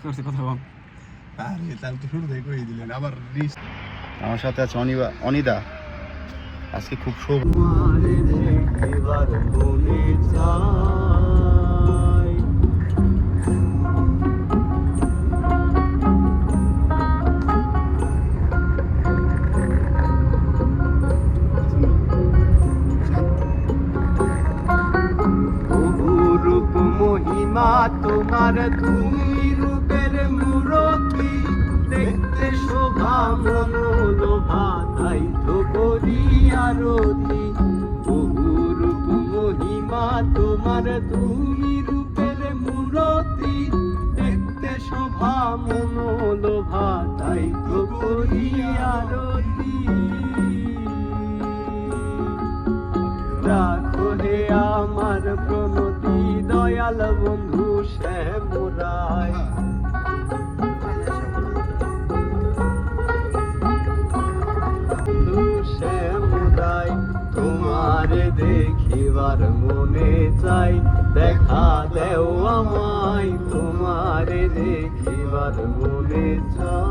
করছে কথা কম। আরে তাহলে তো শুরু থেকে কই দিলেন আবার রিস্ক। আমার সাথে আছে অনিদা। আজকে খুব শুভ। রূপ মহিমা তোমার, তুমি রূপের মূরতি, দেখতে শোভা মনোলোভা, তাই তো করি আরতি। বহু রূপ মহিমা তোমার, তুমি রূপের মূরতি, দেখতে শোভা মনোলোভা, তাই তো করি আরতি। রাখো হে আমার প্রণতি দয়াল বন্ধু শ্যামরায়। বন্ধু শ্যামরায়, তোমারে দেখিবার মনে চাই, দেখা দেও আমায়, তোমারে দেখিবার মনে চাই।